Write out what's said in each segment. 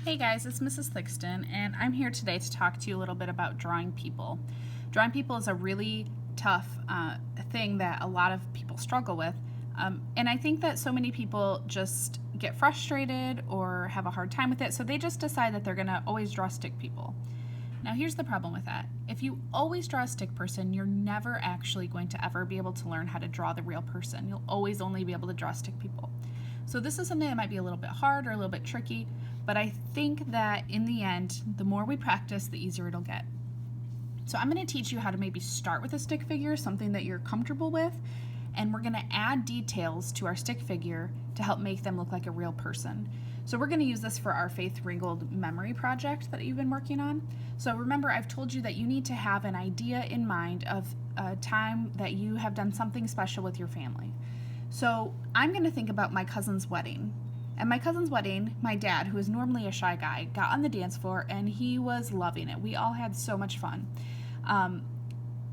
Hey guys, it's Mrs. Thixton, and I'm here today to talk to you a little bit about drawing people. Drawing people is a really tough thing that a lot of people struggle with, and I think that so many people just get frustrated or have a hard time with it, so they just decide that they're going to always draw stick people. Now, here's the problem with that. If you always draw a stick person, you're never actually going to ever be able to learn how to draw the real person. You'll always only be able to draw stick people. So this is something that might be a little bit hard or a little bit tricky, but I think that in the end, the more we practice, the easier it'll get. So I'm going to teach you how to maybe start with a stick figure, something that you're comfortable with, and we're going to add details to our stick figure to help make them look like a real person. So we're going to use this for our Faith Ringgold memory project that you've been working on. So remember, I've told you that you need to have an idea in mind of a time that you have done something special with your family. So I'm going to think about my cousin's wedding. At my cousin's wedding, my dad, who is normally a shy guy, got on the dance floor and he was loving it. We all had so much fun.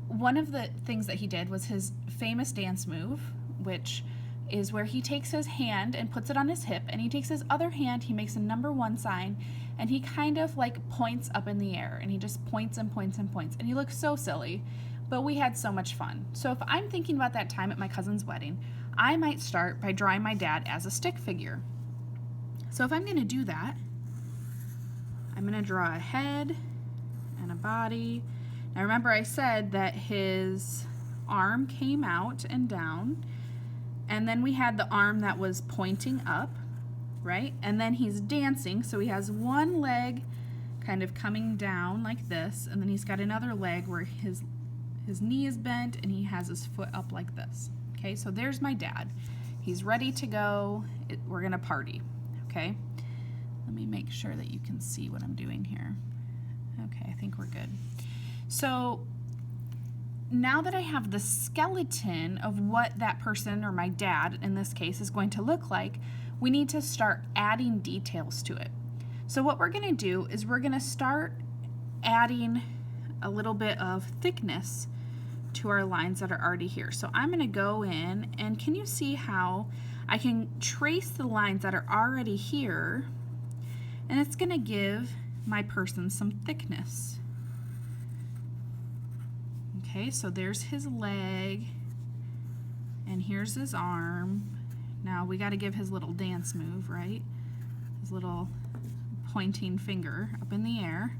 One of the things that he did was his famous dance move, which is where he takes his hand and puts it on his hip, and he takes his other hand, he makes a #1 sign, and he kind of like points up in the air, and he just points and points and points, and he looks so silly, but we had so much fun. So if I'm thinking about that time at my cousin's wedding, I might start by drawing my dad as a stick figure. So if I'm going to do that, I'm going to draw a head and a body. Now remember, I said that his arm came out and down, and then we had the arm that was pointing up, right? And then he's dancing, so he has one leg kind of coming down like this, and then he's got another leg where his knee is bent and he has his foot up like this. Okay, so there's my dad. He's ready to go. We're gonna party. Okay, let me make sure that you can see what I'm doing here. Okay, I think we're good. So now that I have the skeleton of what that person, or my dad in this case, is going to look like, we need to start adding details to it. So what we're gonna do is we're gonna start adding a little bit of thickness to our lines that are already here. So I'm going to go in, and can you see how I can trace the lines that are already here, and it's going to give my person some thickness. Okay, so there's his leg, and here's his arm. Now we got to give his little dance move, right? His little pointing finger up in the air.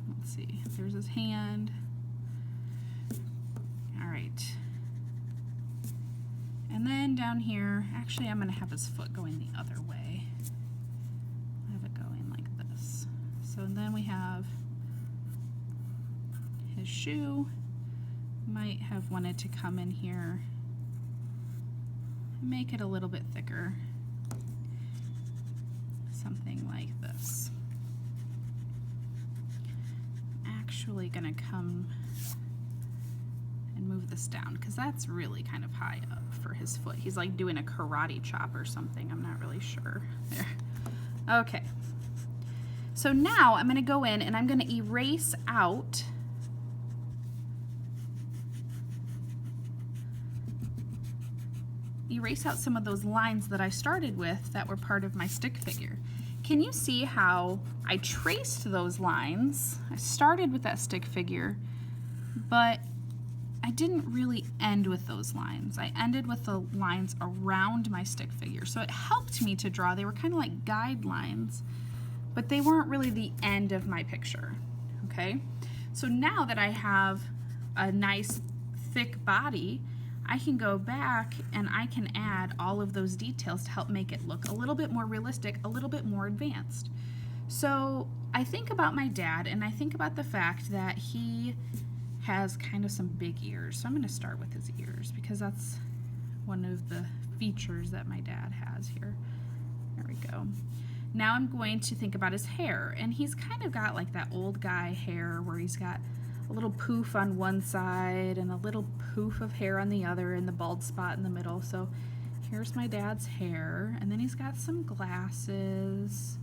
Let's see, there's his hand. Alright. And then down here, actually I'm going to have his foot going the other way. Have it going like this. So then we have his shoe. Might have wanted to come in here and make it a little bit thicker. Something like this. Actually going to come and move this down because that's really kind of high up for his foot. He's like doing a karate chop or something. I'm not really sure. There. Okay. So now I'm going to go in and I'm going to erase out some of those lines that I started with that were part of my stick figure. Can you see how I traced those lines? I started with that stick figure, but I didn't really end with those lines. I ended with the lines around my stick figure. So it helped me to draw. They were kind of like guidelines, but they weren't really the end of my picture. Okay? So now that I have a nice thick body, I can go back and I can add all of those details to help make it look a little bit more realistic, a little bit more advanced. So I think about my dad, and I think about the fact that he has kind of some big ears. So I'm going to start with his ears because that's one of the features that my dad has here. There we go. Now I'm going to think about his hair, and he's kind of got like that old guy hair where he's got a little poof on one side and a little poof of hair on the other and the bald spot in the middle. So here's my dad's hair, and then he's got some glasses.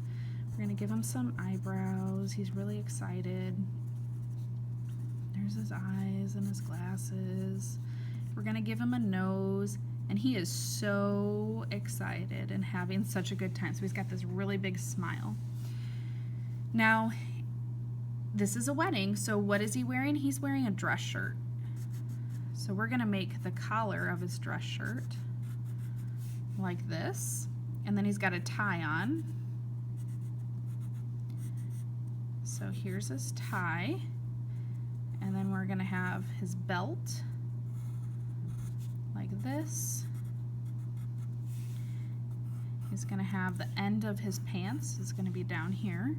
We're going to give him some eyebrows. He's really excited. There's his eyes and his glasses. We're going to give him a nose And he is so excited and having such a good time. So he's got this really big smile. Now, this is a wedding, so what is he wearing? He's wearing a dress shirt. So we're gonna make the collar of his dress shirt like this. And then he's got a tie on. So here's his tie. And then we're gonna have his belt like this. He's gonna have the end of his pants is gonna be down here.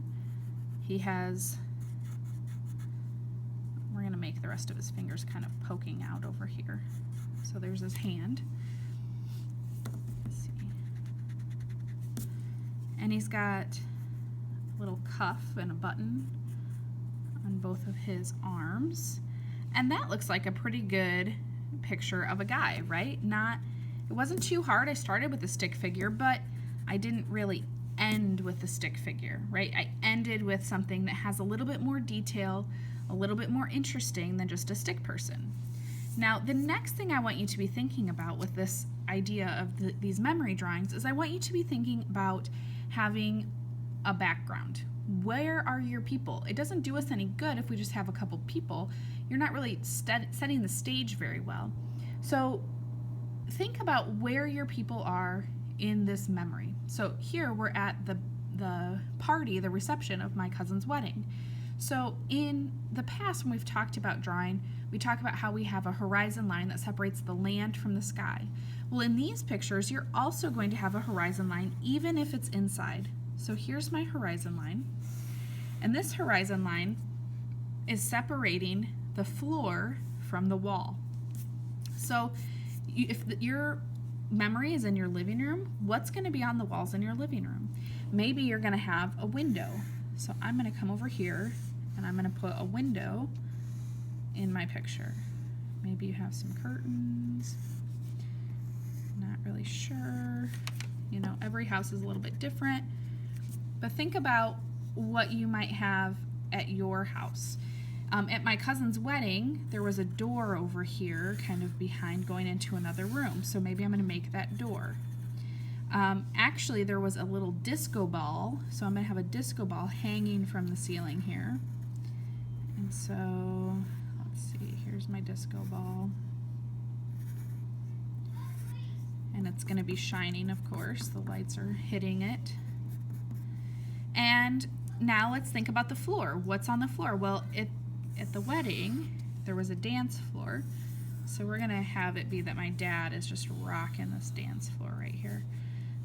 We're gonna make the rest of his fingers kind of poking out over here. So there's his hand. Let's see. And he's got a little cuff and a button on both of his arms. And that looks like a pretty good picture of a guy, right? It wasn't too hard. I started with a stick figure, but I didn't really end with the stick figure, right? I ended with something that has a little bit more detail, a little bit more interesting than just a stick person. Now, the next thing I want you to be thinking about with this idea of these memory drawings is I want you to be thinking about having a background. Where are your people? It doesn't do us any good if we just have a couple people. You're not really setting the stage very well. So think about where your people are in this memory. So here we're at the party, the reception of my cousin's wedding. So in the past, when we've talked about drawing, we talk about how we have a horizon line that separates the land from the sky. Well, in these pictures, you're also going to have a horizon line even if it's inside. So here's my horizon line. And this horizon line is separating the floor from the wall. So if your memory is in your living room, what's going to be on the walls in your living room? Maybe you're going to have a window. So I'm going to come over here and I'm going to put a window in my picture. Maybe you have some curtains. Not really sure. You know, every house is a little bit different. But think about what you might have at your house. At my cousin's wedding, there was a door over here kind of behind going into another room. So maybe I'm going to make that door. Actually, there was a little disco ball. So I'm going to have a disco ball hanging from the ceiling here. And so, let's see, here's my disco ball. And it's going to be shining, of course. The lights are hitting it. And now let's think about the floor. What's on the floor? Well, at the wedding, there was a dance floor. So we're going to have it be that my dad is just rocking this dance floor right here.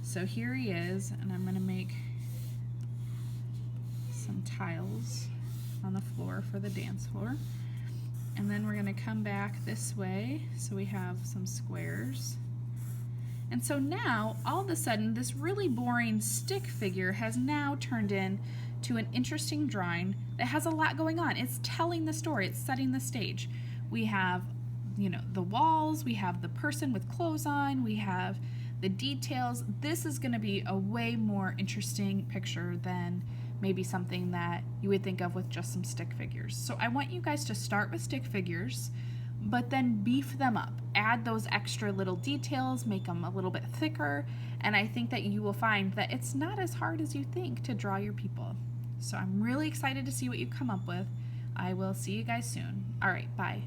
So here he is, and I'm going to make some tiles on the floor for the dance floor. And then we're going to come back this way, so we have some squares. And so now, all of a sudden, this really boring stick figure has now turned into an interesting drawing that has a lot going on. It's telling the story, it's setting the stage. We have, you know, the walls, we have the person with clothes on, we have the details. This is going to be a way more interesting picture than maybe something that you would think of with just some stick figures. So I want you guys to start with stick figures, but then beef them up. Add those extra little details, make them a little bit thicker, and I think that you will find that it's not as hard as you think to draw your people. So I'm really excited to see what you come up with. I will see you guys soon. All right, bye.